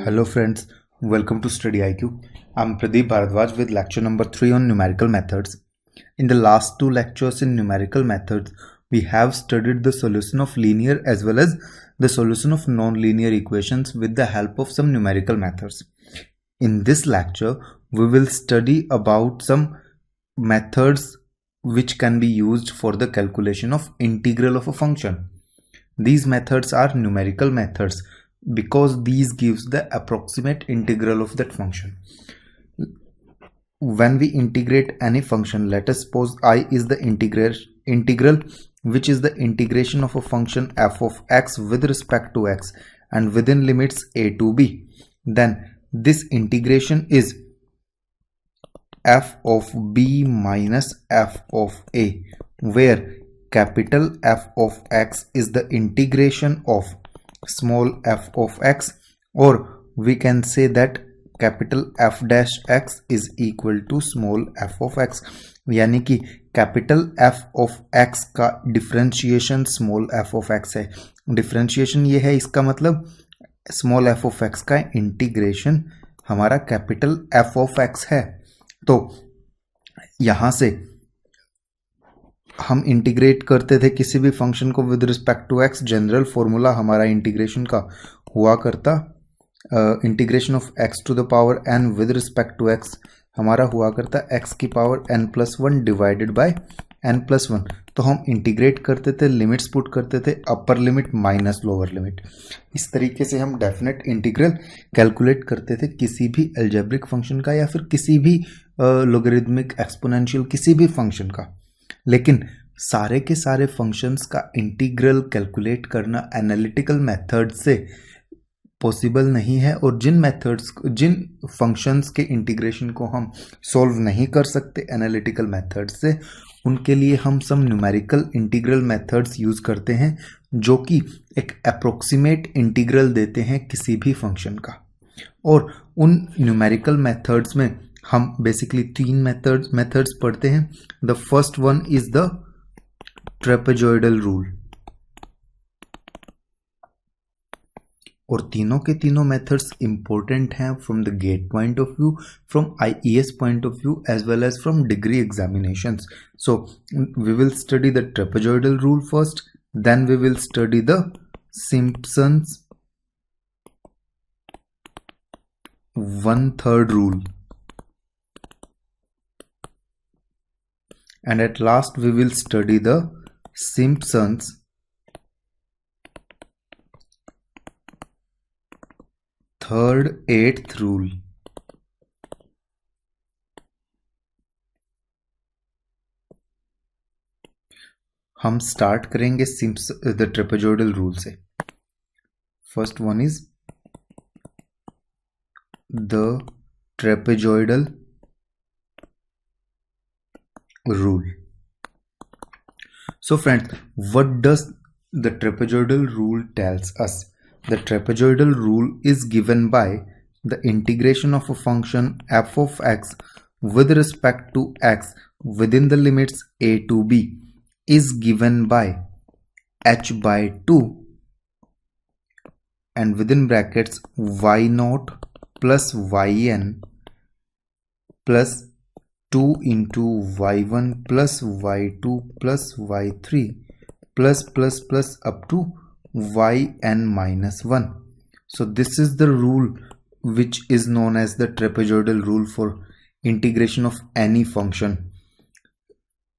Hello friends, welcome to Study IQ. I'm Pradeep Bharadwaj with lecture number 3 on numerical methods. In the last two lectures in numerical methods, we have studied the solution of linear as well as the solution of non-linear equations with the help of some numerical methods. In this lecture, we will study about some methods which can be used for the calculation of integral of a function. These methods are numerical methods because these gives the approximate integral of that function. When we integrate any function, let us suppose I is the integral which is the integration of a function f of x with respect to x and within limits a to b, then this integration is f of b minus f of a, where capital F of x is the integration of small f of x, or we can say that capital F dash x is equal to small f of x, यानी कि capital f of x का differentiation small f of x है. Differentiation ये है, इसका मतलब small f of x का integration हमारा कैपिटल f of x है. तो यहां से हम इंटीग्रेट करते थे किसी भी फंक्शन को with respect to x. General formula हमारा इंटीग्रेशन का हुआ करता integration of x to the power n with respect to x हमारा हुआ करता एक्स की power n plus one divided by n plus one. तो हम इंटीग्रेट करते थे, लिमिट्स पुट करते थे, upper limit minus lower limit. इस तरीके से हम डेफिनेट इंटीग्रल कैलकुलेट करते थे किसी भी अलजेब्रिक फंक्शन का या फिर किसी भी लोगरिथमिक एक्सपोनेंशियल किसी भी फंक्शन का. लेकिन सारे के सारे फंक्शंस का इंटीग्रल कैलकुलेट करना एनालिटिकल मेथड से पॉसिबल नहीं है, और जिन फंक्शंस के इंटीग्रेशन को हम सॉल्व नहीं कर सकते एनालिटिकल मेथड से, उनके लिए हम सम न्यूमेरिकल इंटीग्रल मेथड्स यूज करते हैं जो कि एक अप्रोक्सीमेट इंटीग्रल देते हैं किसी भी फंक्शन का. और उन न्यूमेरिकल मेथड्स में हम बेसिकली तीन मेथड्स पढ़ते हैं. The first one is the trapezoidal rule, और तीनों के तीनों मेथड्स इंपॉर्टेंट हैं from the GATE point of view, from IES point of view as well as from degree examinations. So we will study the trapezoidal rule first, then we will study the Simpson's 1/3 rule, and at last we will study the Simpson's 1/8 rule. हम start करेंगे the trapezoidal rule से. First one is the trapezoidal rule. So friends, what does the trapezoidal rule tells us? The trapezoidal rule is given by the integration of a function f of x with respect to x within the limits a to b is given by h by 2 and within brackets y naught plus yn plus 2 into y1 plus y2 plus y3 plus up to yn minus 1. So this is the rule which is known as the trapezoidal rule for integration of any function.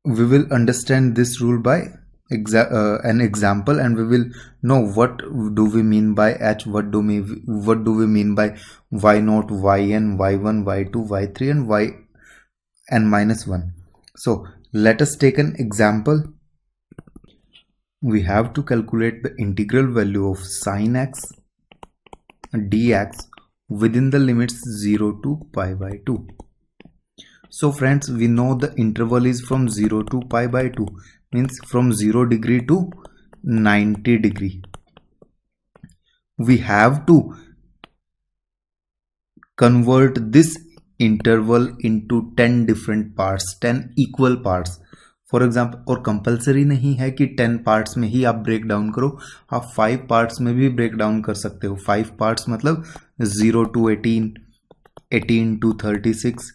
We will understand this rule by an example, and we will know what do we mean by h, what do we mean by y naught, yn, y1, y2, y3 and yn minus 1. So let us take an example. We have to calculate the integral value of sin x dx within the limits 0 to pi by 2. So friends, we know the interval is from 0 to pi by 2, means from 0 degree to 90 degree. We have to convert this interval into 10 different parts, 10 equal parts. For example, और compulsory नहीं है कि 10 parts में ही आप break down करो, आप 5 parts में भी ब्रेक डाउन कर सकते हो। 5 पार्ट्स मतलब 0 to 18, 18 to 36,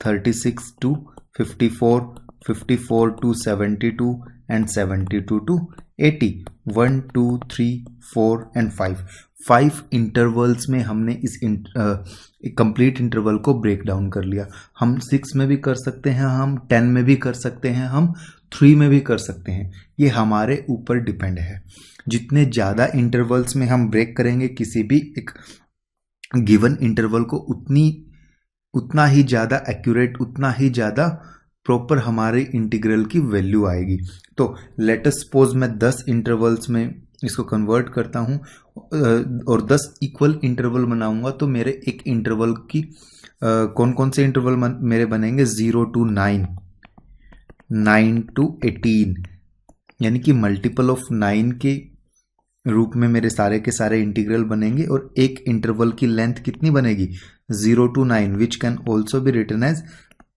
36 to 54, 54 to 72 and 72 to 80, 1 2 3 4 and 5 intervals में हमने इस कंप्लीट इंटरवल को ब्रेक डाउन कर लिया। हम 6 में भी कर सकते हैं, हम 10 में भी कर सकते हैं, हम 3 में भी कर सकते हैं, ये हमारे ऊपर डिपेंड है। जितने ज़्यादा इंटरवल्स में हम ब्रेक करेंगे किसी भी एक गिवन इंटरवल को, उतना ही ज़्यादा एक्यूरेट, उतना ही ज़्यादा प्रॉपर हमारे इंटीग्रल की वैल्यू आएगी। तो लेट अस सपोज मैं 10 इंटरवल्स में इसको कन्वर्ट करता हूँ और 10 इक्वल इंटरवल बनाऊंगा, तो मेरे एक इंटरवल की कौन कौन से इंटरवल मेरे बनेंगे? 0 to 9, 9 to 18, यानी कि मल्टीपल ऑफ 9 के रूप में मेरे सारे के सारे इंटीग्रल बनेंगे। और एक इंटरवल की लेंथ कितनी बनेगी? 0 to 9, which can also be written as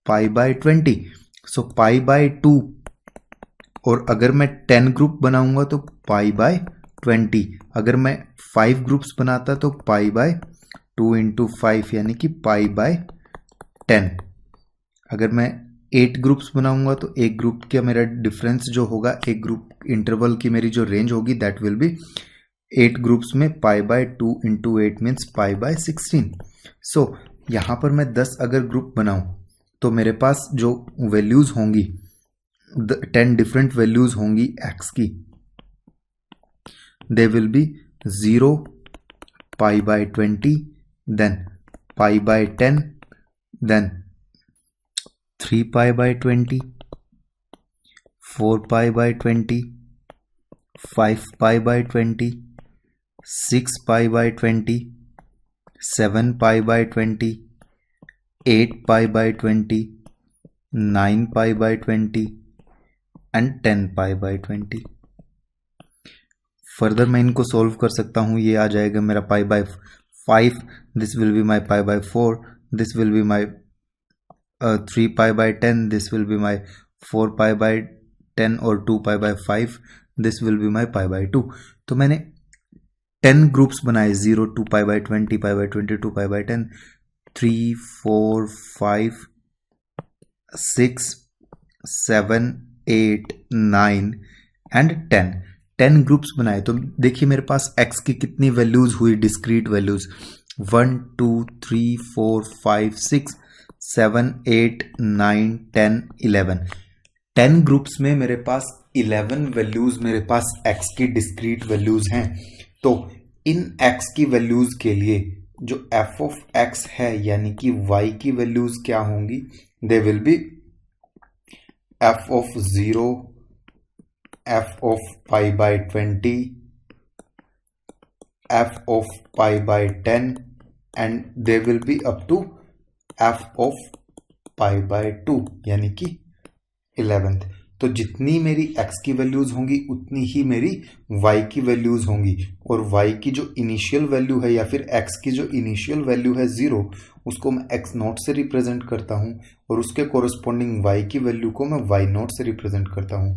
π/20। So π/2, और अगर मैं 10 ग्रुप बनाऊंगा तो π/20। अगर मैं 5 ग्रुप्स बनाता तो π/2 into 5 यानी कि π/10। अगर मैं 8 ग्रुप्स बनाऊंगा तो एक ग्रुप का मेरा डिफरेंस जो होगा, एक ग्रुप इंटरवल की मेरी जो रेंज होगी, दैट विल बी 8 ग्रुप्स में π/2 into 8 मीन्स π/16। सो यहाँ पर मैं 10 अगर ग्रुप बनाऊं तो मेरे पास जो वैल्यूज होंगी, 10 डिफरेंट वैल्यूज होंगी x की, they will be 0, π/20, then π/10, then 3π/20, 4π/20, 5π/20, 6π/20, 7π/20, 8π/20, 9π/20 and 10π/20। Further मैं इनको सोल्व कर सकता हूँ। ये आ जाएगा मेरा π/5, this will be my π/4, this will be my 3π/10, this will be my 4π/10 और 2π/5, दिस विल बी माई π/2। तो मैंने 10 ग्रुप्स बनाए, 0 to π/20, π/20 to π/10, 3 4 5 6 7 8 9 एंड 10 ग्रुप्स बनाए। तो देखिए मेरे पास x की कितनी वैल्यूज हुई, डिस्क्रीट वैल्यूज, 1 2 3 4 5 6 7 8 9 10 11। 10 ग्रुप्स में मेरे पास 11 वैल्यूज मेरे पास x की डिस्क्रीट वैल्यूज हैं। तो इन x की वैल्यूज के लिए जो f of x है, यानी कि y की वैल्यूज क्या होंगी? दे will B f of 0, f of π/20, f of π/10 and they will be up to f of π/2 यानी कि 11th। तो जितनी मेरी x की वैल्यूज होंगी उतनी ही मेरी y की वैल्यूज होंगी, और y की जो इनिशियल वैल्यू है या फिर x की जो इनिशियल वैल्यू है 0, उसको मैं x0 से रिप्रेजेंट करता हूं, और उसके कोरस्पॉन्डिंग y की वैल्यू को मैं y0 से रिप्रेजेंट करता हूं।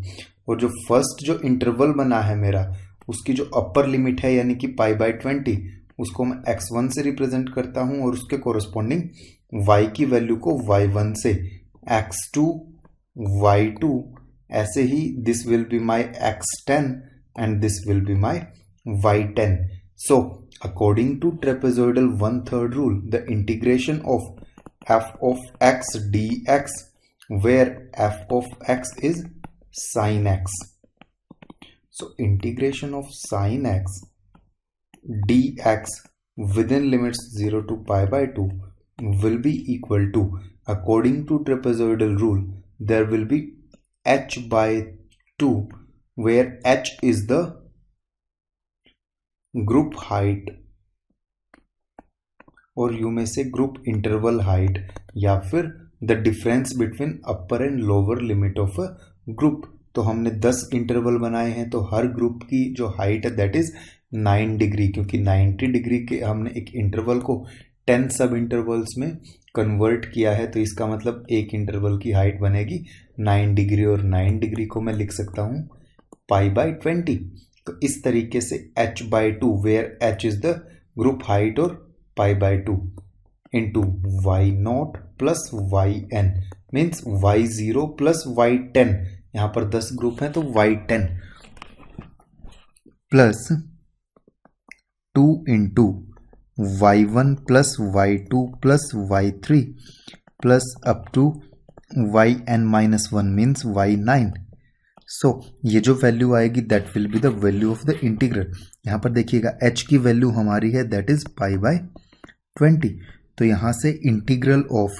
और जो फर्स्ट जो इंटरवल बना है मेरा, उसकी जो अपर लिमिट है यानी कि π/20, उसको मैं x1 से रिप्रेजेंट करता हूं, और उसके कोरस्पॉन्डिंग y की वैल्यू को y1 से, x2 y2, ऐसे ही this will be my x10 and this will be my y10। So according to trapezoidal 1/3 rule, the integration of f of x dx, where f of x is sin x. So integration of sin x dx within limits 0 to π/2 will be equal to, according to trapezoidal rule, there will be h/2, where h is the group height, और you में से group interval height, या फिर the difference between upper and lower limit of a group. तो हमने 10 interval बनाए हैं, तो हर ग्रुप की जो हाइट है दैट इज 9 डिग्री, क्योंकि 90 डिग्री के हमने एक इंटरवल को 10 सब इंटरवल्स में कन्वर्ट किया है, तो इसका मतलब एक इंटरवल की हाइट बनेगी 9 डिग्री, और 9 डिग्री को मैं लिख सकता हूँ π/20। तो इस तरीके से h/2 where h is the group height और π/2 into y0 plus yn means y0 plus y10, यहाँ पर 10 ग्रुप हैं तो y10 plus 2 into y1 plus y2 plus y3 plus up to yn-1 means y9। So ये जो value आएगी that will be the value of the integral. यहाँ पर देखिएगा h की वैल्यू हमारी है दैट इज π/20। तो यहाँ से integral of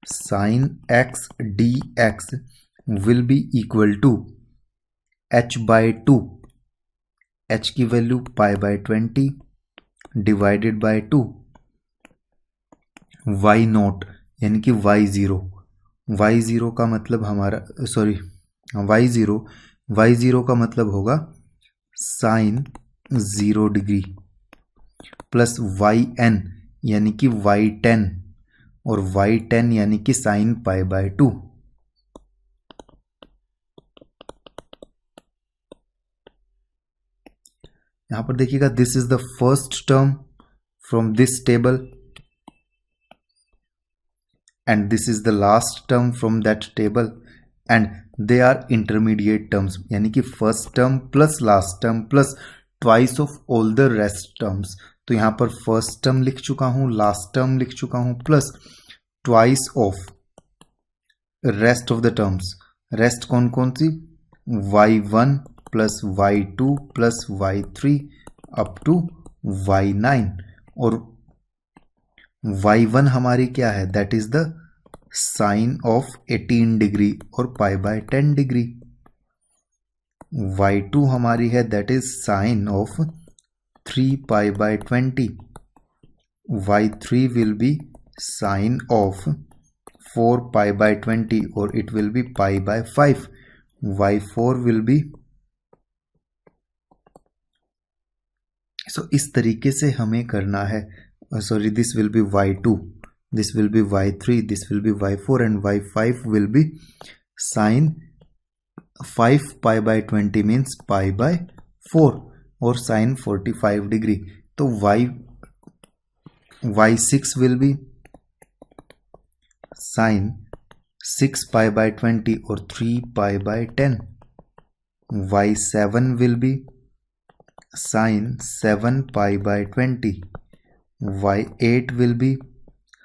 sin x dx will be equal to h/2, h की वैल्यू π/20 डिवाइडेड बाय 2 y0 यानी कि y0 का मतलब हमारा y0 का मतलब होगा साइन 0 डिग्री प्लस yn यानी कि y10 और y10 यानी कि साइन π/2। यहां पर देखिएगा this is the first term from this table and this is the last term from that table and they are intermediate terms, यानी कि first term plus last term plus twice of all the rest terms। तो यहाँ पर first term लिख चुका हूँ, last term लिख चुका हूँ plus twice of rest of the terms। rest कौन कौन सी, y1 plus y2 plus y3 up to y9, और y1 हमारी क्या है that is the sine of 18 degree और π/10 डिग्री। y2 हमारी है that is sine of 3 π/20। y3 will be sine of 4 π/20 और it will be π/5। y4 will be, so इस तरीके से हमें करना है। Sorry, this will be y2, this will be y3, this will be y4 and y5 will be sin 5 π/20 means π/4 और sin 45 degree. तो y6 will be sin 6 π/20 और 3 π/10। y7 will be sin 7 π/20। y8 will be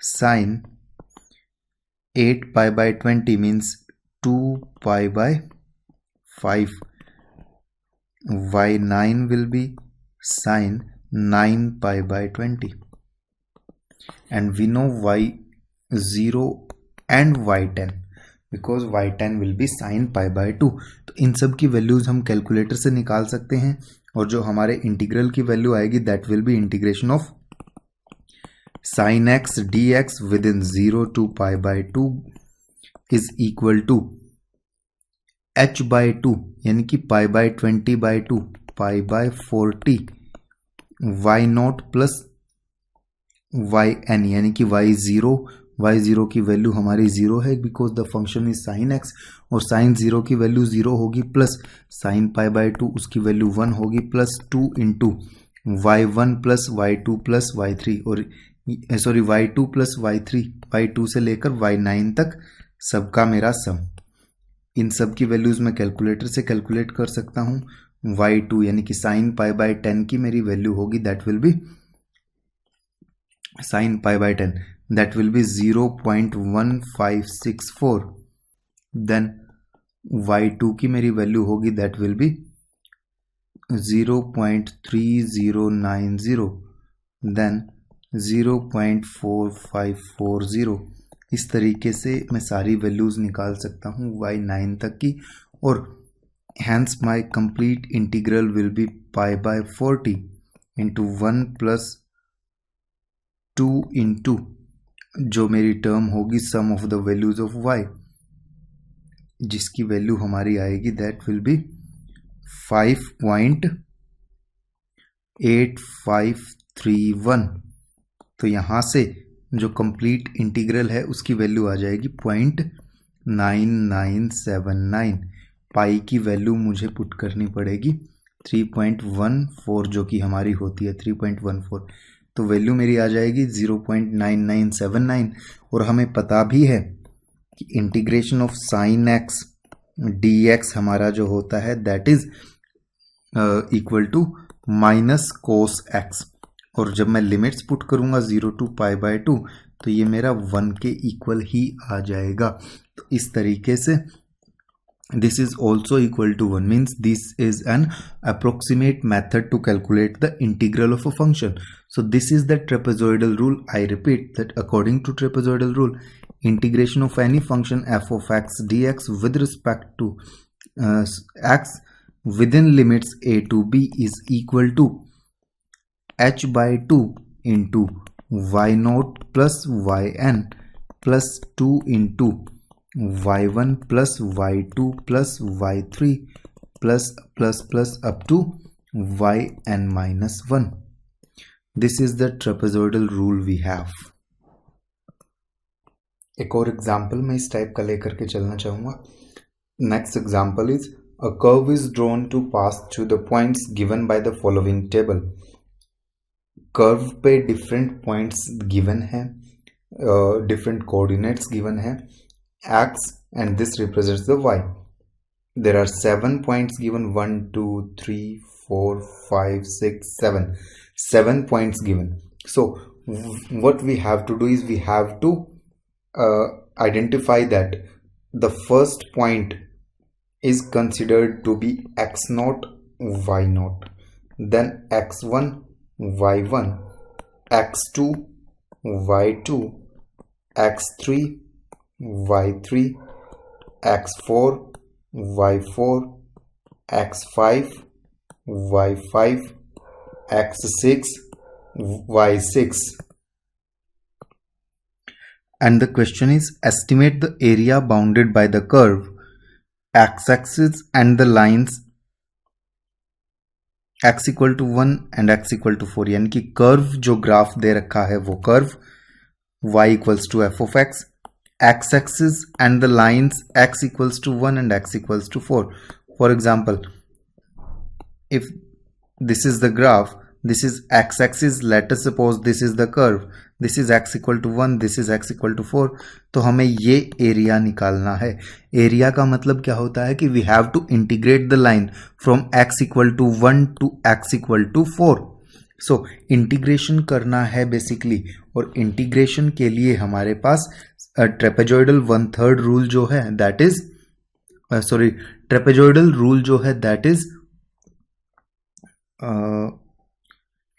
sin 8 π/20 means 2 π/5। y9 will be sin 9 π/20 and we know y0 and y10 because y10 will be sin π/2। तो इन सब की values हम calculator से निकाल सकते हैं और जो हमारे इंटीग्रल की वैल्यू आएगी that will B integration of sin x dx within 0 to π/2 is equal to h/2 यानी कि π/20/2 π/40 y0 प्लस yn यानी कि y0 की वैल्यू हमारी 0 है because the function is sin x और sin 0 की वैल्यू 0 होगी प्लस sin π/2 उसकी वैल्यू 1 होगी plus 2 into y1 plus y2 plus y3 और y2 प्लस y3 y2 से लेकर y9 तक सबका मेरा सम। इन सब की वैल्यूज मैं कैलकुलेटर से कैलकुलेट कर सकता हूँ। y2 यानी कि साइन π/10 की मेरी वैल्यू होगी that will be sine π/10 that will be 0.1564। Then y2 की मेरी वैल्यू होगी दैट विल बी 0.3090। देन 0.4540। इस तरीके से मैं सारी वैल्यूज निकाल सकता हूँ y9 तक की और hence my complete integral will be π/40 into 1 plus 2 into जो मेरी टर्म होगी sum of the values of y जिसकी वैल्यू हमारी आएगी दैट विल बी 5.853 0.331। तो यहाँ से जो कंप्लीट इंटीग्रल है उसकी वैल्यू आ जाएगी 0.9979। पाई की वैल्यू मुझे पुट करनी पड़ेगी 3.14, जो कि हमारी होती है 3.14। तो वैल्यू मेरी आ जाएगी 0.9979। और हमें पता भी है कि integration of sine x dx हमारा जो होता है that is equal to minus cos x. और जब मैं लिमिट्स पुट करूंगा 0 to π/2 तो ये मेरा 1 के इक्वल ही आ जाएगा। तो इस तरीके से this is also equal to 1 means this is an approximate method to calculate the integral of a function. So this is the trapezoidal rule. I repeat that according to trapezoidal rule, integration of any function f of x dx with respect to x within limits a to b is equal to h/2 into y0 plus yn plus 2 into y1 plus y2 plus y3 plus up to yn minus 1. This is the trapezoidal rule we have. एक और example मैं इस type का लेकर के चलना चाहूँगा. Next example is a curve is drawn to pass through the points given by the following table. Curve पे डिफरेंट पॉइंट्स गिवन है, डिफरेंट कोऑर्डिनेट्स गिवन है, x and this represents the y. There are 7 points given, 1 2 3 4 5 6 7 points given. So what we have to do is we have to identify that the first point is considered to be x0 y0, then x1 y1, x2 y2, x3 y3, x4 y4, x5 y5, x6 y6. And the question is estimate the area bounded by the curve x-axis and the lines x equal to 1 and x equal to 4. यानी कि curve जो graph दे रखा है वो curve y equals to f of x, x-axis and the lines x equals to 1 and x equals to 4. For example, if this is the graph, this is x-axis, let us suppose this is the curve, this is x equal to 1, this is x equal to 4. तो हमें ये area निकालना है. Area का मतलब क्या होता है कि we have to integrate the line from x equal to 1 to x equal to 4. So integration करना है बेसिकली, और इंटीग्रेशन के लिए हमारे पास ट्रेपेजॉइडल 1/3 रूल जो है दैट इज ट्रेपेजॉइडल रूल जो है that is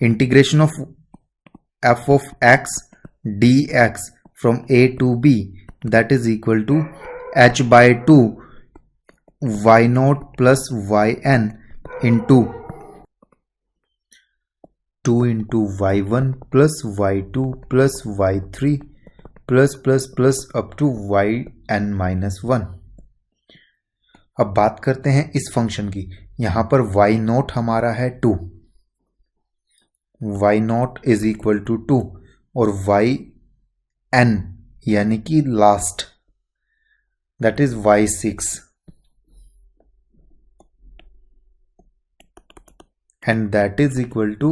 integration of f of x dx from a to b that is equal to h/2 y0 plus yn into 2 into y1 plus y2 plus y3 plus up to yn minus 1. अब बात करते हैं इस function की. यहां पर y0 हमारा है 2, y0 इज इक्वल टू 2 और yn यानी कि last that is y6 and that is equal to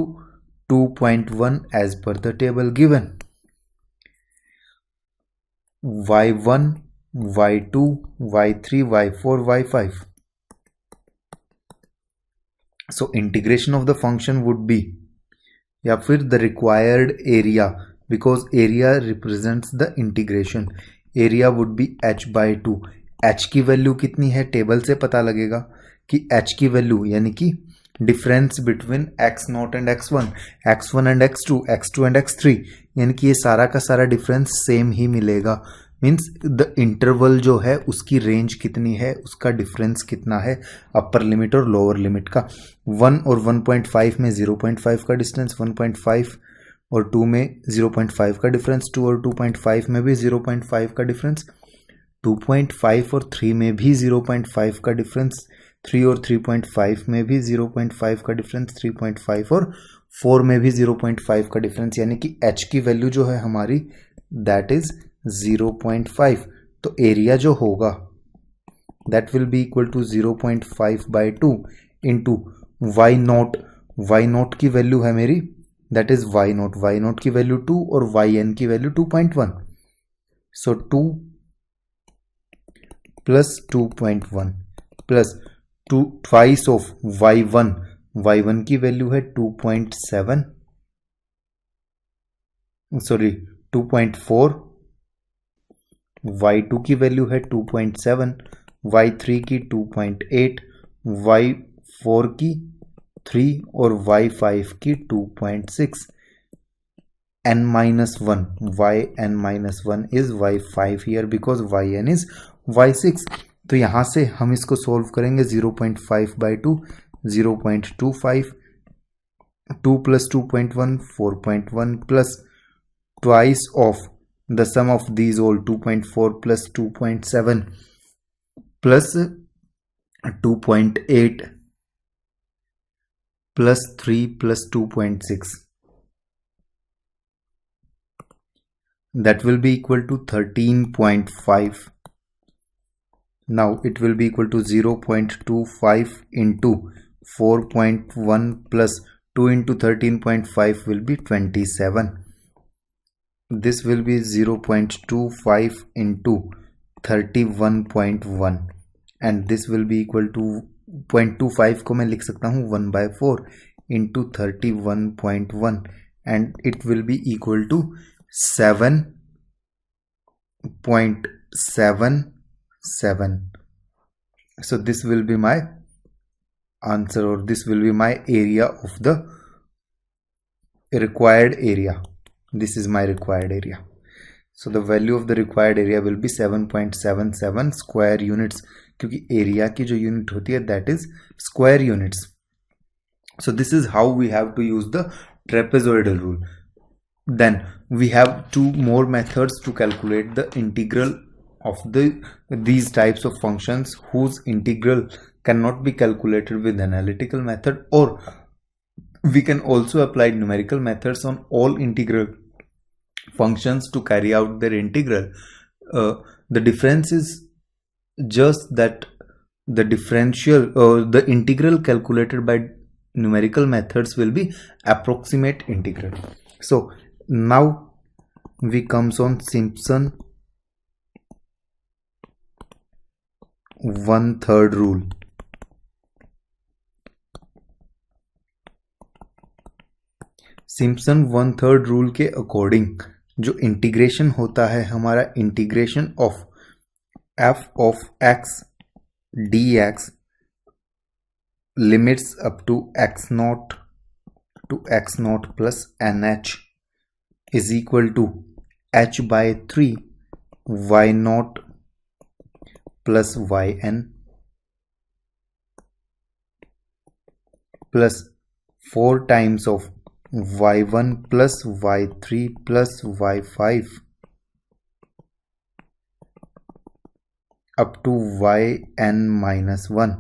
2.1 as per the table given. y1 y2 y3 y4 y5. So integration of the function would be या फिर the required area, because area represents the integration. area would be h/2. h की value कितनी है table से पता लगेगा कि h की वैल्यू यानी कि difference between x0 and x1, x1 and x2, x2 and x3, यानी कि ये सारा का सारा डिफरेंस सेम ही मिलेगा. मीन्स द इंटरवल जो है उसकी रेंज कितनी है, उसका डिफरेंस कितना है अपर लिमिट और लोअर लिमिट का. 1 और 1.5 में 0.5 का डिस्टेंस, 1.5 और 2 में 0.5 का डिफरेंस, 2 और 2.5 में भी 0.5 का डिफरेंस, 2.5 और 3 में भी 0.5 का डिफरेंस, 3 और 3.5 में भी 0.5 का डिफरेंस, 3.5 और 4 में भी 0.5 का डिफरेंस, यानी कि h की वैल्यू जो है हमारी दैट इज 0.5। तो एरिया जो होगा that will be equal to 0.5/2 into y not की वैल्यू है मेरी दैट इज वाई नॉट की वैल्यू 2 और वाई एन की value 2.1। So 2 plus 2.1 plus 2 twice of y1 की वैल्यू है 2.7 सॉरी 2.4, y2 की वैल्यू है 2.7, y3 की 2.8, y4 की 3 और y5 की 2.6। n-1 yn-1 is y5 here because yn is y6। तो यहां से हम इसको सोल्व करेंगे 0.5/2 0.25, 2 plus 2.1 4.1 plus twice of the sum of these all 2.4 plus 2.7 plus 2.8 plus 3 plus 2.6 that will be equal to 13.5. Now it will be equal to 0.25 into 4.1 plus 2 into 13.5 will be 27. This will be 0.25 into 31.1 and this will be equal to 0.25 को मैं लिख सकता हूँ 1/4 into 31.1 and it will be equal to 7.77. So this will be my answer or this will be my area of the required area. This is my required area. So the value of the required area will be 7.77 square units क्योंकि area की जो unit होती है that is square units. So this is how we have to use the trapezoidal rule. Then we have two more methods to calculate the integral of these types of functions whose integral cannot be calculated with analytical method, or we can also apply numerical methods on all integral functions to carry out their integral. The difference is just that the integral calculated by numerical methods will be approximate integral. So now we comes on Simpson 1/3 rule. Simpson 1/3 rule के according जो integration होता है हमारा integration of f of x dx limits up to x0 plus nh is equal to h/3 y0 plus yn plus 4 times of y1 plus y3 plus y5 up to yn-1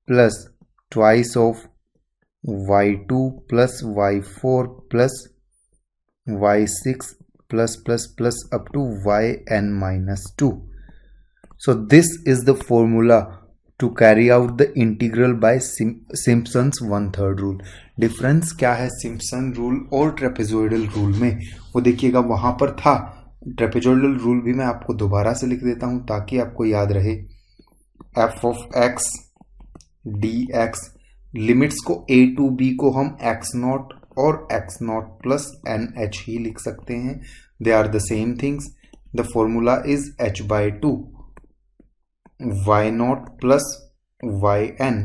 plus twice of y2 plus y4 plus y6 plus up to yn-2. So this is the formula to carry out the integral by Simpson's 1/3 rule. Difference क्या है Simpson rule और trapezoidal rule में वो देखिएगा वहां पर था। Trapezoidal rule भी मैं आपको दोबारा से लिख देता हूं ताकि आपको याद रहे। f of x dx limits को a to b को हम x0 और x0 plus nh ही लिख सकते हैं। They are the same things. The formula is h/2 y0 plus yn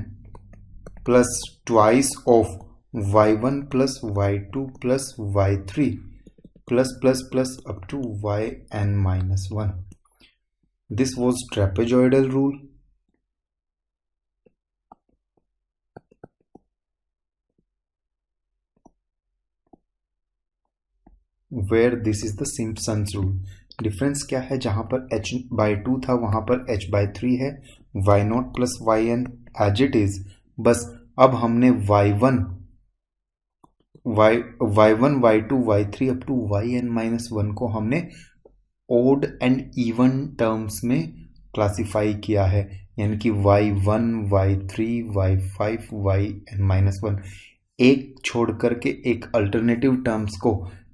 plus twice of y1 plus y2 plus y3 plus up to yn-1. This was trapezoidal rule. Where this is the Simpson's rule. Difference क्या है, जहां पर h/2 था वहां पर h/3 है, y0 plus yn as it is. बस अब हमने y1 y1 y2 y3 up to yn-1 को हमने ओड एंड इवन टर्म्स में क्लासिफाई किया है, यानी कि y1 y3 y5 yn-1 एक छोड़ करके एक अल्टरनेटिव टर्म्स को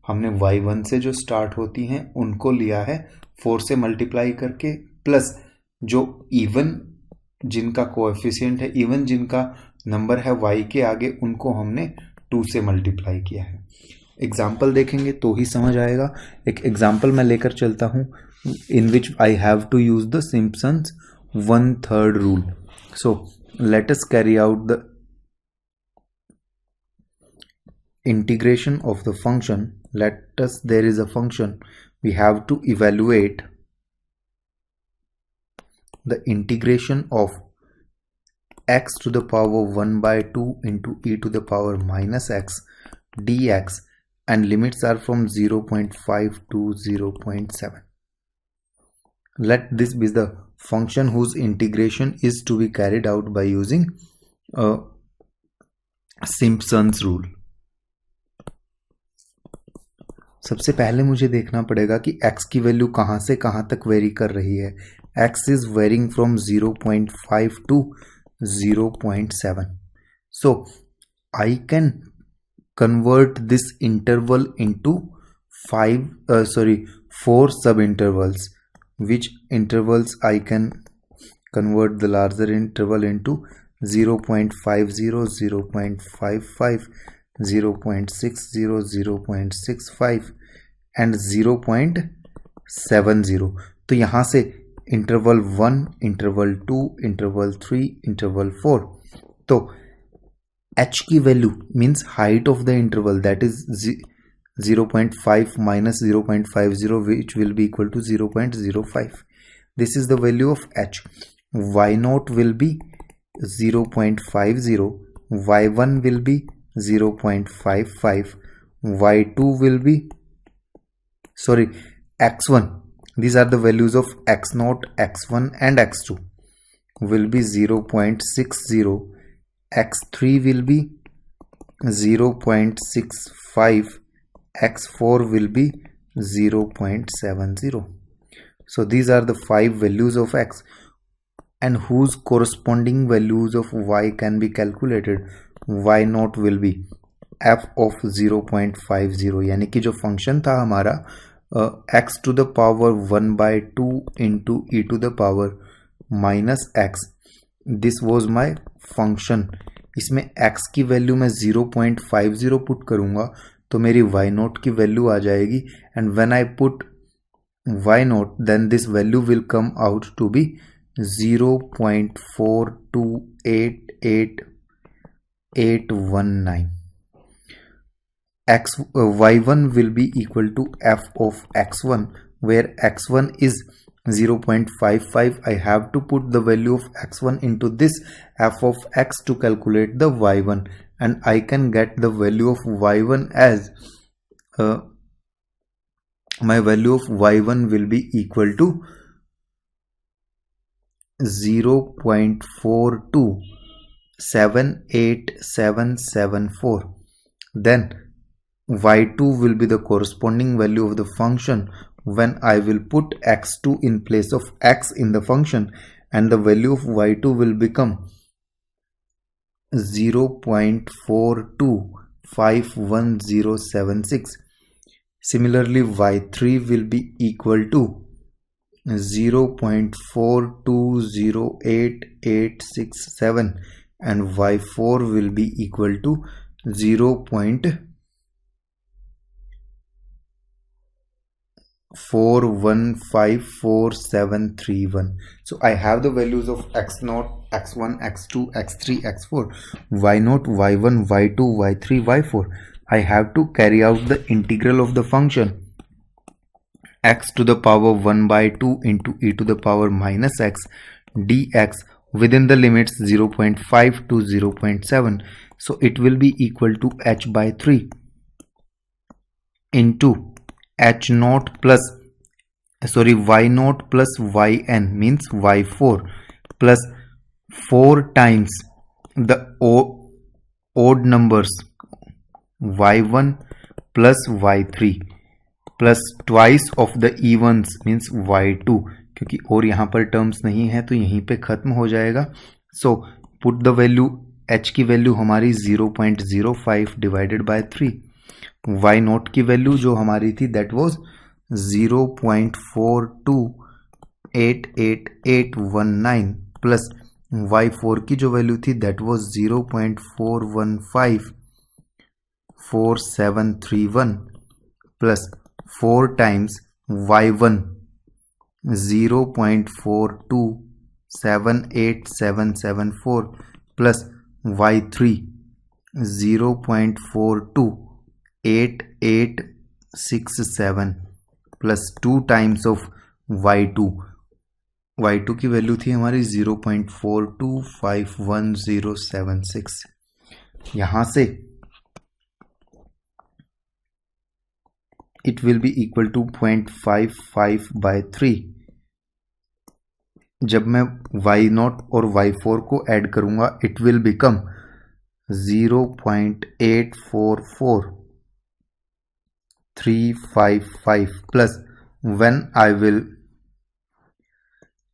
हमने y1 से जो स्टार्ट होती हैं उनको लिया है 4 से मल्टीप्लाई करके, प्लस जो इवन जिनका कोएफिशिएंट है, इवन जिनका नंबर है y के आगे, उनको हमने 2 से मल्टीप्लाई किया है। एग्जाम्पल देखेंगे तो ही समझ आएगा। एक एग्जाम्पल मैं लेकर चलता हूँ in which I have to use the Simpson's 1/3 rule. So let us carry out the integration of the function. Let us, there is a function, we have to evaluate the integration of x to the power 1/2 into e to the power minus x dx, and limits are from 0.5 to 0.7. Let this be the function whose integration is to be carried out by using a Simpson's rule. सबसे पहले मुझे देखना पड़ेगा कि x की value कहाँ से कहाँ तक वेरी कर रही है। x is varying from 0.5 to 0.7. So I can convert this interval into 4 sub intervals, which intervals I can convert the larger interval into 0.50, 0.55, 0.60, 0.65 and 0.70. तो यहाँ से इंटरवल 1, इंटरवल 2, इंटरवल 3, इंटरवल 4. तो h की value means height of the interval, that is 0.5 minus 0.50, which will be equal to 0.05. This is the value of h. y0 will be 0.50, y1 will be 0.55, y2 will be, x1, these are the values of x0, x1 and x2 will be 0.60, x3 will be 0.65, x4 will be 0.70. So these are the 5 values of x, and whose corresponding values of y can be calculated. y0 will be f of 0.50, यानी कि जो function था हमारा x to the power 1/2 into e to the power minus x, this was my function. इसमें x की value मैं 0.50 put करूँगा तो मेरी y0 की वैल्यू आ जाएगी, and when I put y0 then this value will come out to be 0.428819. y1 will be equal to f of x1, where x1 is 0.55. I have to put the value of x1 into this f of x to calculate the y1, and I can get the value of y1 as my value of y1 will be equal to 0.42787774. Then y2 will be the corresponding value of the function when I will put x2 in place of x in the function, and the value of y2 will become 0.425176. Similarly, y3 will be equal to 0.420887, and y4 will be equal to 0.415471. So I have the values of x0, x1, x2, x3, x4, y0, y1, y2, y3, y4. I have to carry out the integral of the function x to the power 1/2 into e to the power minus x dx within the limits 0.5 to 0.7. So it will be equal to h by 3 into y0 plus yn means y4 plus 4 times the odd numbers y1 plus y3 plus twice of the evens means y2, क्योंकि और यहाँ पर terms नहीं है तो यहीं पे खत्म हो जाएगा. So put the value, h की वैल्यू हमारी 0.05 डिवाइडेड बाय 3, y नॉट की वैल्यू जो हमारी थी दैट वाज 0.42888819 प्लस y4 की जो वैल्यू थी that was 0.415471 plus 4 times y1 0.4278774 plus y3 0.428867 plus 2 times of y2. y2 की वैल्यू थी हमारी 0.42511076. यहाँ से it will be equal to 0.55 by 3. जब मैं y0 और y4 को ऐड करूंगा it will become 0.844355 plus when I will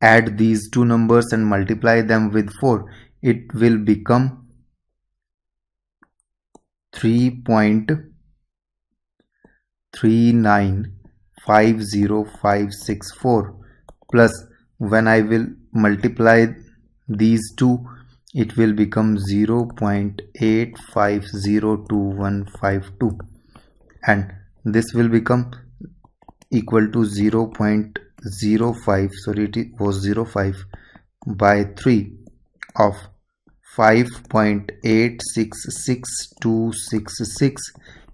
add these two numbers and multiply them with 4 it will become 3.3950564 plus when I will multiply these two it will become 0.85025152 and this will become equal to 0.05, sorry it was 05 by 3 of 5.866266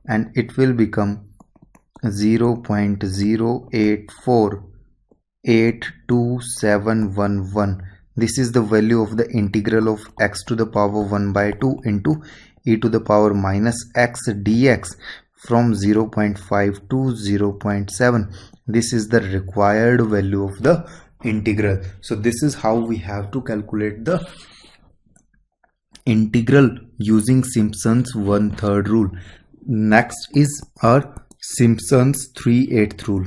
and it will become 0.08482711. This is the value of the integral of x to the power 1 by 2 into e to the power minus x dx from 0.5 to 0.7. This is the required value of the integral. So this is how we have to calculate the integral using Simpson's 1/3 rule. Next is our Simpson's 3/8 rule.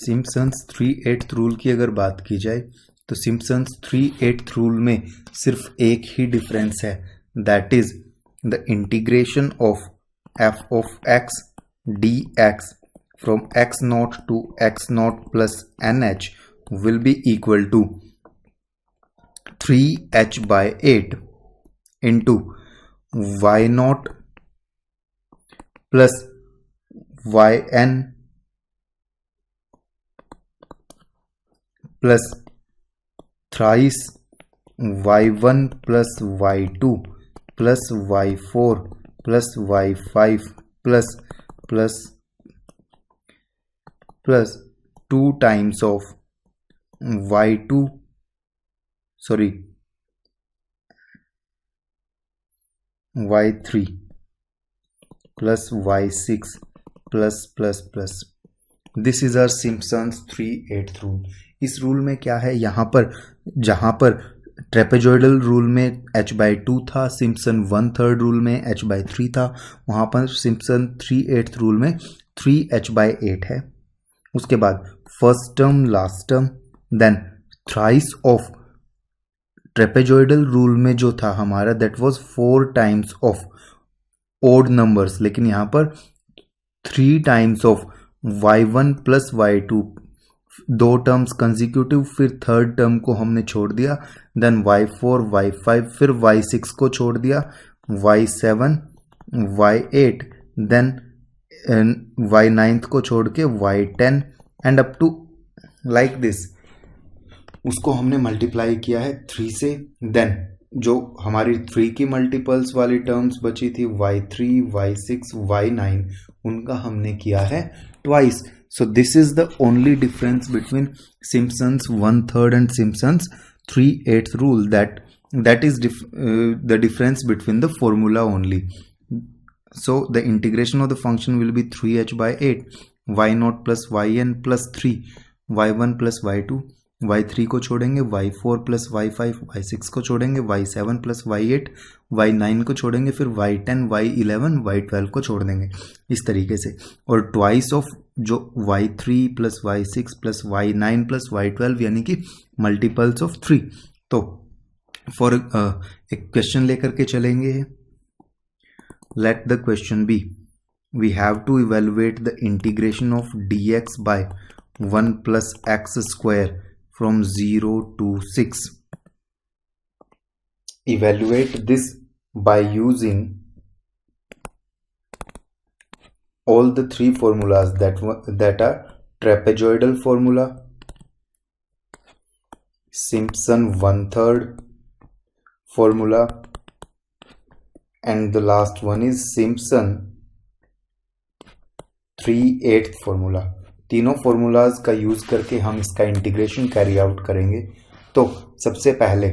Simpson's 3/8 rule की अगर बात की जाए तो Simpson's 3/8 rule में सिर्फ एक ही difference है, that is the integration of f of x dx from x0 to x0 plus nh will be equal to 3h by 8 into y0 plus yn plus thrice y1 plus y2 plus y4 plus y5 plus 2 times of y2 y3 plus y6 plus. This is our Simpson's 3/8 rule. इस rule में क्या है, यहाँ पर जहाँ पर trapezoidal rule में h/2 था, सिम्पसन 1/3 रूल में h/3 था, वहाँ पर सिम्पसन 3/8 रूल में 3h/8 है. उसके बाद first term last term then thrice of trapezoidal rule में जो था हमारा that was 4 times of odd numbers, लेकिन यहाँ पर 3 times of y1 plus y2, 2 terms consecutive, फिर थर्ड टर्म को हमने छोड़ दिया, देन y4 y5, फिर y6 को छोड़ दिया, y7 y8, देन y9 को छोड़ के y10 end up to like this. उसको हमने मल्टीप्लाई किया है 3 से. देन जो हमारी 3 की मल्टीपल्स वाली टर्म्स बची थी y3 y6 y9, उनका हमने किया है twice. So this is the only difference between Simpson's 1/3 and Simpson's 3/8 rule. That is the difference between the formula only. So the integration of the function will be 3h by 8 y0 plus yn plus 3 y1 plus y2 y3 को छोड़ेंगे y4 plus y5 y6 को छोड़ेंगे y7 plus y8 y9 को छोड़ेंगे फिर y10 y11 y12 को छोड़ देंगे इस तरीके से। और ट्वाइस ऑफ जो y3 plus y6 plus y9 plus y12 यानी कि मल्टीपल्स ऑफ 3। तो फॉर एक क्वेश्चन लेकर के चलेंगे। Let the question be, we have to evaluate the integration of dx by 1 plus x square from 0 to 6. Evaluate this by using all the three formulas that are trapezoidal formula, Simpson 1/3 formula, and the last one is Simpson 3/8 formula. तीनों formulas का use करके हम इसका integration carry out करेंगे। तो सबसे पहले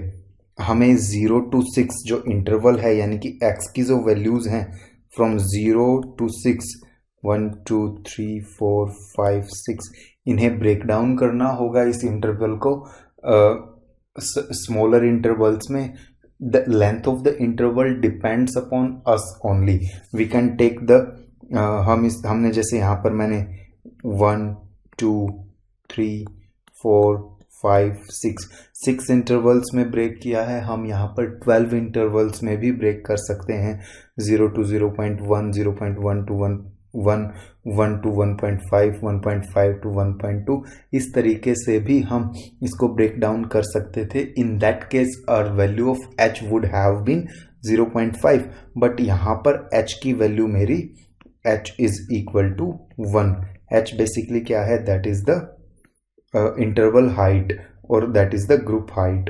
हमें 0 to 6 जो इंटरवल है यानी कि x की जो वैल्यूज हैं फ्रॉम 0 to 6 1 2 3 4 5 6 इन्हें ब्रेक डाउन करना होगा इस इंटरवल को स्मॉलर इंटरवल्स में। The length of the interval depends upon us only. We can take the हमने जैसे यहाँ पर मैंने 1 2 3 4 5 6 इंटरवल्स में ब्रेक किया है। हम यहाँ पर 12 इंटरवल्स में भी ब्रेक कर सकते हैं। 0 to 0.1 0.1 to 1 1 to 1.5 1.5 to 1.2 इस तरीके से भी हम इसको ब्रेक डाउन कर सकते थे। In that case our value of h would have been 0.5 but यहाँ पर h की वैल्यू मेरी h is equal to 1। h basically क्या है? That is the interval height और that is the group height.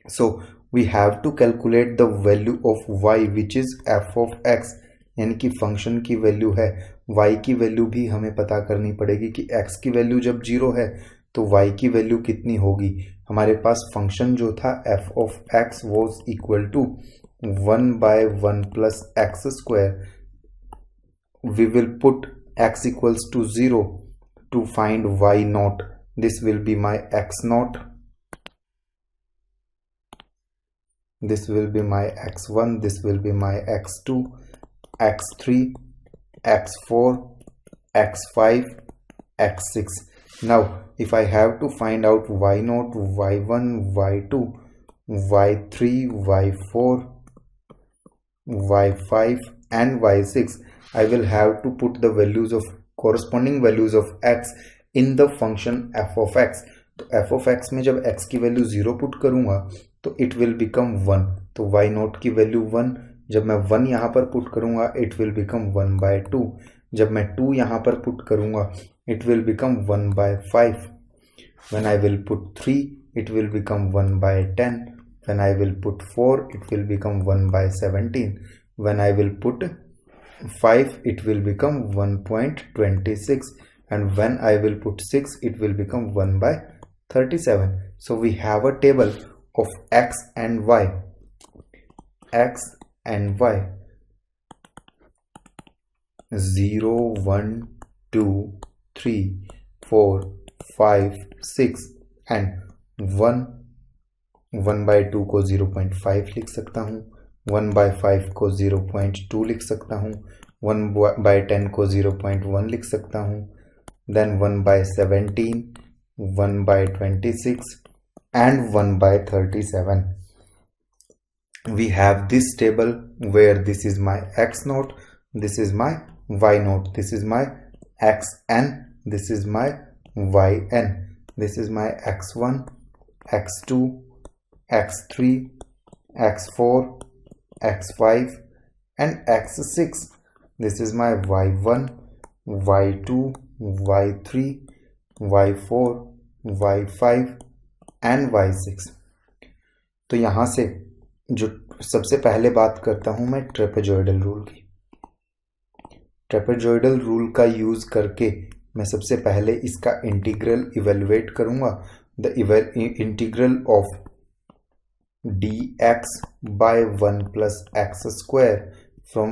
So we have to calculate the value of y which is f of x यानी कि function की value है। y की value भी हमें पता करनी पड़ेगी कि x की वैल्यू जब 0 है तो y की वैल्यू कितनी होगी। हमारे पास फंक्शन जो था f of x was equal to 1/1 plus x square. We will put x equals to 0 to find y not. This will be my x not, this will be my x1, this will be my x2, x3, x4, x5, x6. Now, if I have to find out y0, y1, y2, y3, y4, y5 and y6, I will have to put the values of corresponding values of x in the function f of x. तो f of x में जब x की value 0 put करूंगा तो it will become 1। तो y0 की value 1, जब मैं 1 यहाँ पर पुट करूंगा इट विल बिकम 1/2। जब मैं 2 यहाँ पर पुट करूंगा it will become 1/5। When I will put 3 it will become 1/10। When I will put 4 it will become 1/17। When I will put 5 it will become 1.26 and when I will put 6 it will become 1/37. So we have a table of x and y. X and y 0 1 2 3 4 5 6 and 1/2 को 0.5 लिख सकता हूँ, 1/5 को 0.2 लिख सकता हूँ, 1/10 को 0.1 लिख सकता हूँ, then 1/17, 1/26 and 1/37. We have this table where this is my x naught, this is my y naught, this is my xn, this is my yn, this is my x1, x2, x3, x4, x5 and x6. This is my y1, y2, y3, y4, y5 and y6. तो यहाँ से जो सबसे पहले बात करता हूँ मैं ट्रेपेजॉइडल रूल की। ट्रेपेजॉइडल रूल का यूज करके मैं सबसे पहले इसका इंटीग्रल इवेलुएट करूँगा। The integral of dx by 1 plus x square from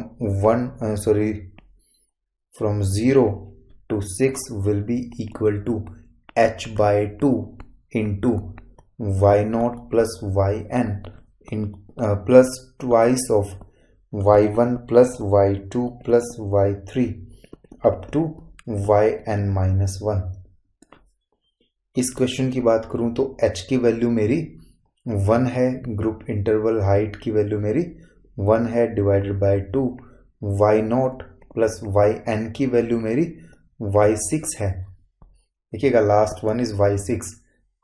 0 to 6 will be equal to h by 2 into y0 plus yn plus twice of y1 plus y2 plus y3 up to yn minus 1। इस question की बात करूं तो h की value मेरी 1 है, group interval height की value मेरी 1 है divided by 2, y0 plus yn की वैल्यू मेरी y6 है। देखिएगा last one is y6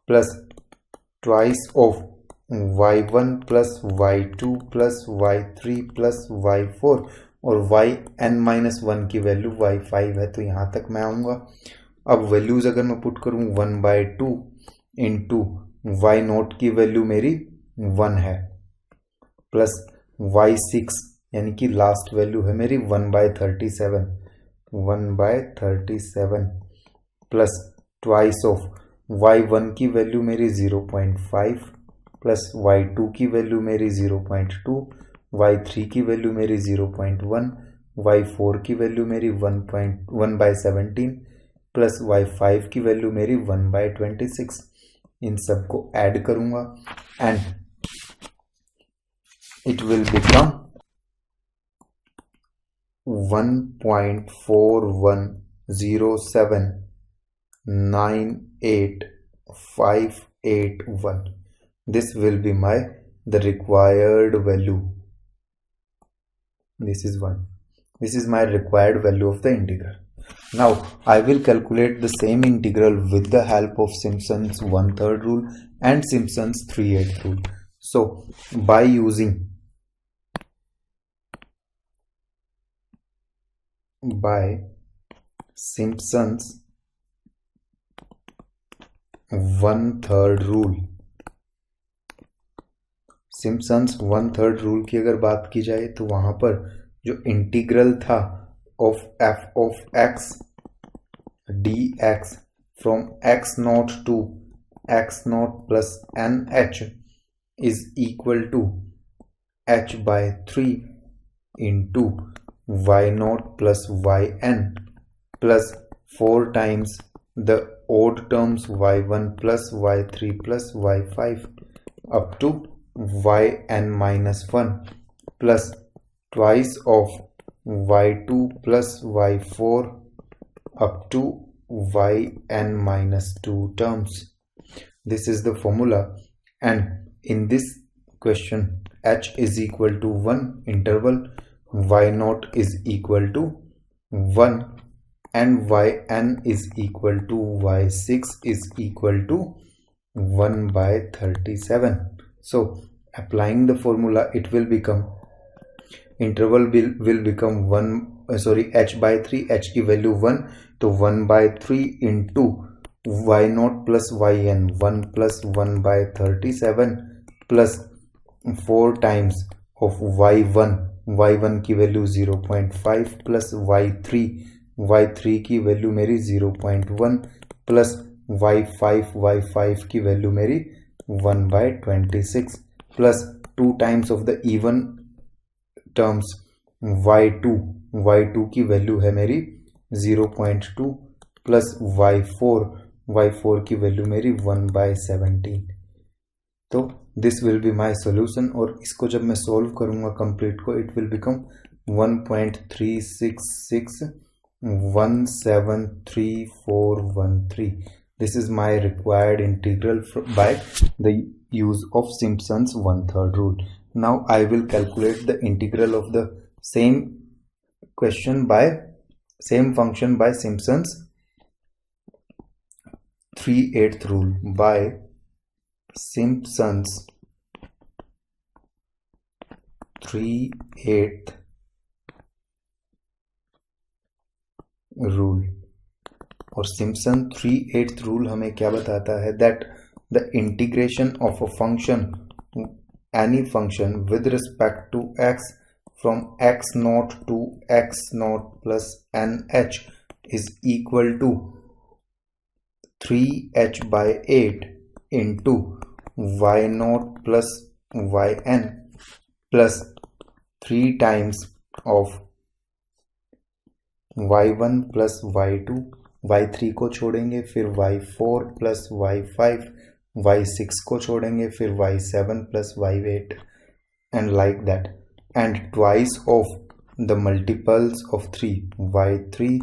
plus twice of y1 plus y2 plus y3 plus y4 और yn माइनस 1 की वैल्यू y5 है। तो यहाँ तक मैं आऊँगा। अब वैल्यूज अगर मैं पुट करूँ 1/2 इंटू y0 की वैल्यू मेरी 1 है प्लस y6 यानी कि लास्ट वैल्यू है मेरी 1/37 प्लस ट्वाइस ऑफ y1 की वैल्यू मेरी 0.5 प्लस y2 की वैल्यू मेरी 0.2, y3 की वैल्यू मेरी 0.1, y4 की वैल्यू मेरी 1/17 प्लस y5 की वैल्यू मेरी 1/26। इन सबको ऐड करूंगा and it will become 1.410798581। This will be the required value. This is my required value of the integral. Now I will calculate the same integral with the help of Simpson's 1/3 rule and Simpson's 3/8 rule. So by using Simpson's 1/3 rule, Simpson's 1/3 rule की अगर बात की जाए तो वहां पर जो integral था of f of x dx from x0 to x0 plus nh is equal to h by 3 into y0 plus yn plus 4 times the odd terms y1 plus y3 plus y5 up to yn minus 1 plus twice of y2 plus y4 up to yn minus 2 terms. This is the formula, and in this question h is equal to 1 interval, y0 is equal to 1 and yn is equal to y6 is equal to 1/37. So applying the formula, it will become interval will become h by 3, h की value 1 तो 1/3 into y0 plus yn 1 plus 1/37 plus 4 times of y1 की value 0.5 plus y3 की value मेरी 0.1 plus y5 की value मेरी 1/26 plus 2 times of the even terms y2 की value है मेरी 0.2 प्लस y4 की वैल्यू मेरी 1/17। तो this will be my solution, और इसको जब मैं सोल्व करूंगा कंप्लीट को, it will become 1.361734113। This is my required integral by the use of Simpson's 1/3 rule. Now I will calculate the integral of the same function by Simpson's 3/8 rule. By Simpson's 3/8 rule, और Simpson 3/8 rule हमें क्या बताता है? That the integration of a function, any function with respect to x from x0 to x0 plus nh is equal to 3h by 8 into y0 plus yn plus 3 times of y1 plus y2, y3 को छोड़ेंगे, फिर y4 plus y5, y6 को छोड़ेंगे, फिर y7 plus y8, and like that, and twice of the multiples of 3, y3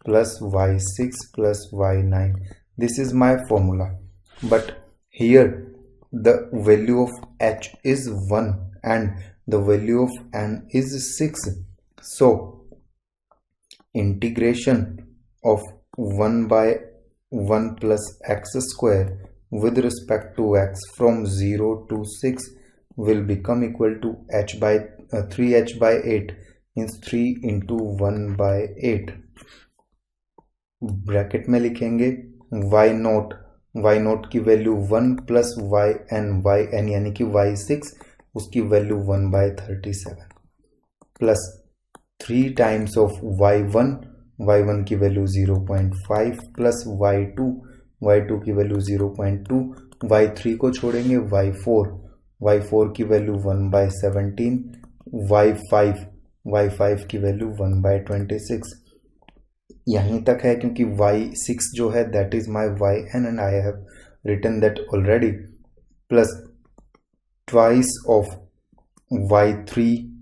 plus y6 plus y9. This is my formula, but here the value of h is 1 and the value of n is 6. So integration of 1 by 1 plus x square with respect to x from 0 to 6 will become equal to h by 3h by 8 means 3 into 1 by 8. Bracket में लिखेंगे y note की value 1 plus yn यानी कि y6 उसकी value 1 by 37 plus 3 times of y1 की value 0.5 plus y2 की value 0.2, y3 को छोड़ेंगे, y4 की वैल्यू 1 by 17, y5 की वैल्यू 1 by 26. यहीं तक है क्योंकि y6 जो है that is my yn and I have written that already, plus twice of y3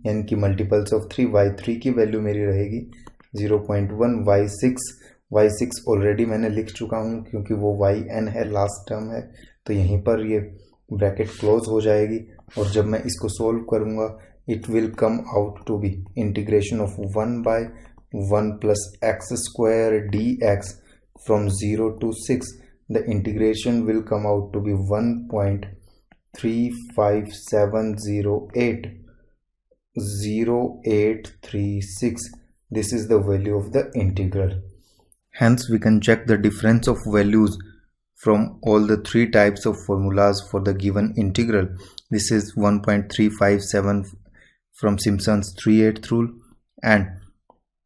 यानी कि मल्टीपल्स ऑफ 3, y3 की वैल्यू मेरी रहेगी 0.1, y6 ऑलरेडी मैंने लिख चुका हूँ क्योंकि वो yn है, लास्ट टर्म है, तो यहीं पर ये ब्रैकेट क्लोज हो जाएगी और जब मैं इसको सोल्व करूँगा it will come out to be integration of 1 by 1 plus x square dx from 0 to 6. The integration will come out to be 1.357080836. This is the value of the integral. Hence we can check the difference of values from all the three types of formulas for the given integral. This is 1.357 from Simpson's 3/8 rule and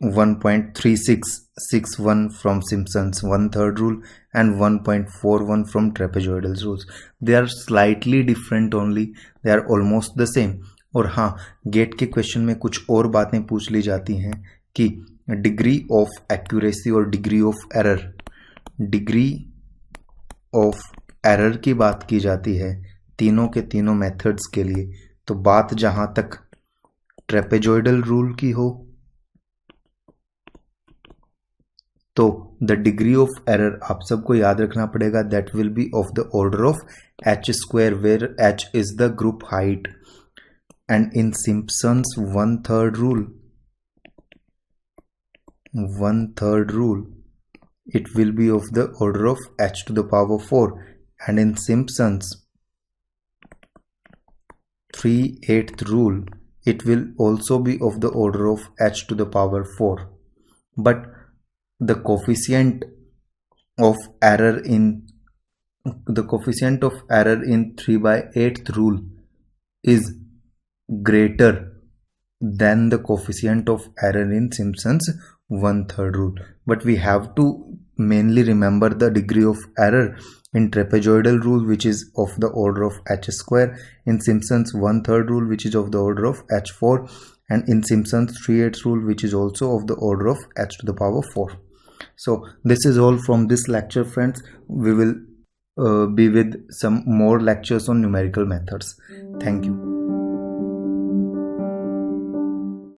1.3661 from Simpson's 1/3 rule and 1.41 from trapezoidal rules. They are slightly different only, they are almost the same. और हाँ, gate के question में कुछ और बातें पूछ ली जाती हैं कि डिग्री ऑफ एक्यूरेसी और डिग्री ऑफ एरर की बात की जाती है तीनों के तीनों मेथड्स के लिए. तो बात जहां तक ट्रेपेजॉइडल रूल की हो तो द डिग्री ऑफ एरर आप सबको याद रखना पड़ेगा, that will be of the order of h square where h is the group height. And in Simpson's 1/3 rule it will be of the order of h to the power 4, and in Simpson's 3/8 rule it will also be of the order of h to the power 4. But the coefficient of error in 3/8 rule is greater than the coefficient of error in Simpson's 1/3 rule. But we have to mainly remember the degree of error in trapezoidal rule, which is of the order of h square, in Simpson's 1/3 rule, which is of the order of h4, and in Simpson's 3/8 rule, which is also of the order of h to the power 4. So this is all from this lecture, friends. We will be with some more lectures on numerical methods. Thank you.